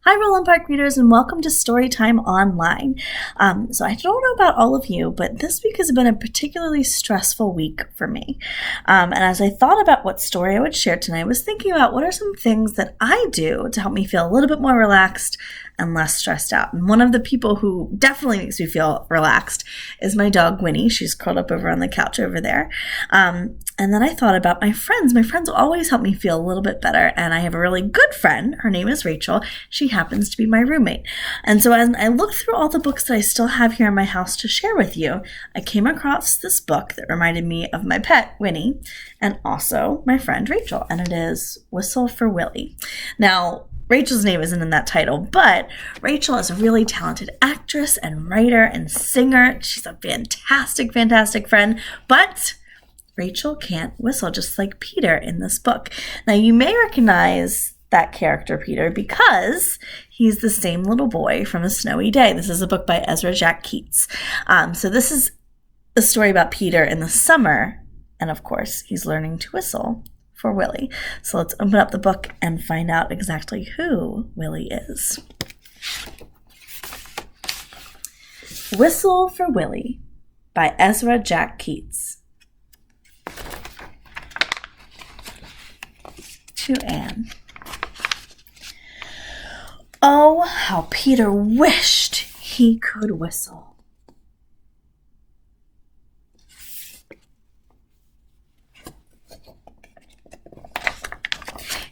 Hi, Roland Park readers, and welcome to Storytime Online. So I don't know about all of you, but this week has been a particularly stressful week for me. And as I thought about what story I would share tonight, I was thinking about what are some things that I do to help me feel a little bit more relaxed and less stressed out. And one of the people who definitely makes me feel relaxed is my dog, Winnie. She's curled up over on the couch over there. And then I thought about my friends. My friends always help me feel a little bit better. And I have a really good friend. Her name is Rachel. She happens to be my roommate. And so as I looked through all the books that I still have here in my house to share with you, I came across this book that reminded me of my pet, Winnie, and also my friend, Rachel. And it is Whistle for Willie. Now, Rachel's name isn't in that title, but Rachel is a really talented actress and writer and singer. She's a fantastic, fantastic friend, but Rachel can't whistle, just like Peter in this book. Now, you may recognize that character, Peter, because he's the same little boy from A Snowy Day. This is a book by Ezra Jack Keats. So this is a story about Peter in the summer, and of course, he's learning to whistle for Willie. So let's open up the book and find out exactly who Willie is. Whistle for Willie by Ezra Jack Keats. To Anne. Oh, how Peter wished he could whistle.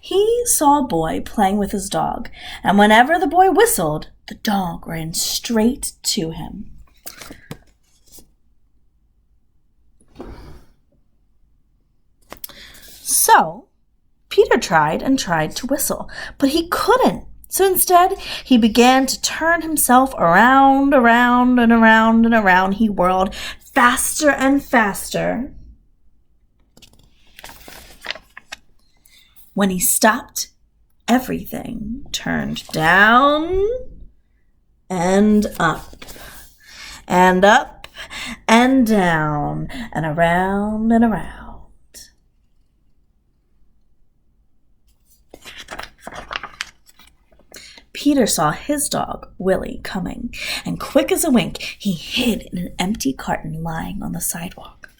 He saw a boy playing with his dog, and whenever the boy whistled, the dog ran straight to him. So, Peter tried and tried to whistle, but he couldn't. So instead, he began to turn himself around, around, and around, and around. He whirled faster and faster. When he stopped, everything turned down and up, and up, and down, and around, and around. Peter saw his dog, Willie, coming, and quick as a wink, he hid in an empty carton lying on the sidewalk.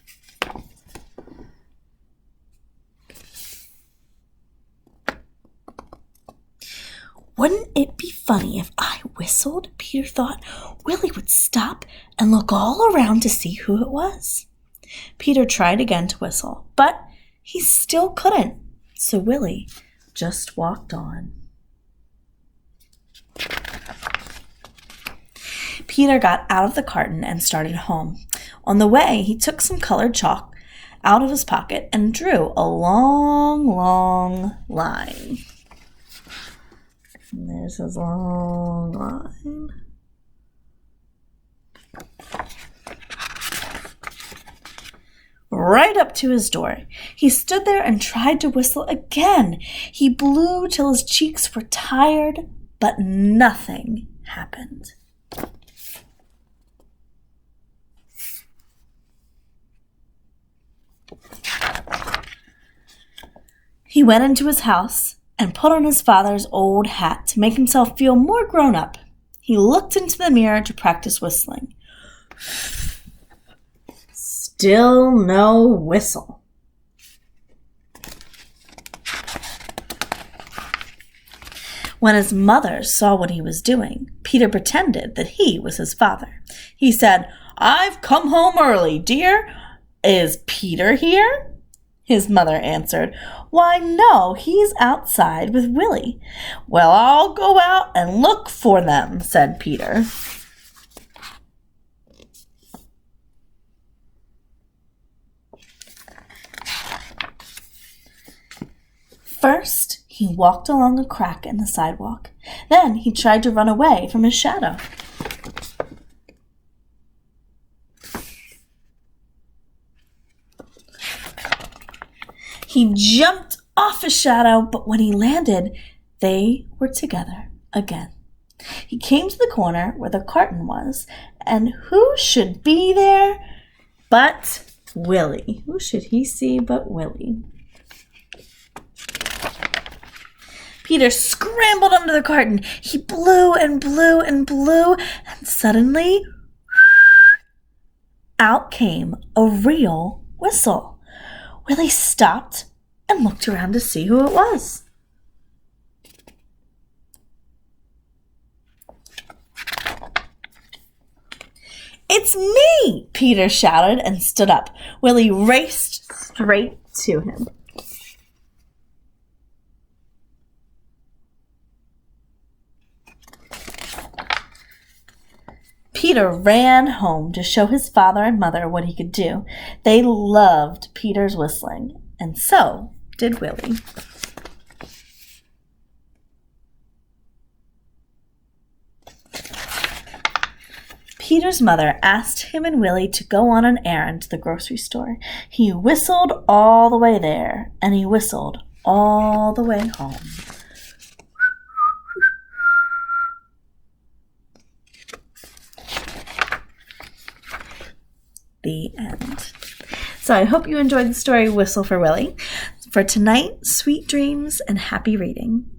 Wouldn't it be funny if I whistled? Peter thought. Willie would stop and look all around to see who it was. Peter tried again to whistle, but he still couldn't, so Willie just walked on. Peter got out of the carton and started home. On the way, he took some colored chalk out of his pocket and drew a long, long line. And there's his long line. Right up to his door. He stood there and tried to whistle again. He blew till his cheeks were tired, but nothing happened. He went into his house and put on his father's old hat to make himself feel more grown up. He looked into the mirror to practice whistling. Still no whistle. When his mother saw what he was doing, Peter pretended that he was his father. He said, "I've come home early, dear. Is Peter here?" His mother answered, "Why, no, he's outside with Willie." "Well, I'll go out and look for them," said Peter. First, he walked along a crack in the sidewalk. Then he tried to run away from his shadow. He jumped off his shadow, but when he landed, they were together again. He came to the corner where the carton was, and who should be there but Willie? Who should he see but Willie? Peter scrambled under the curtain. He blew and blew and blew, and suddenly, out came a real whistle. Willie stopped and looked around to see who it was. "It's me!" Peter shouted and stood up. Willie raced straight to him. Peter ran home to show his father and mother what he could do. They loved Peter's whistling, and so did Willie. Peter's mother asked him and Willie to go on an errand to the grocery store. He whistled all the way there, and he whistled all the way home. The end. So I hope you enjoyed the story Whistle for Willie. For tonight, sweet dreams and happy reading.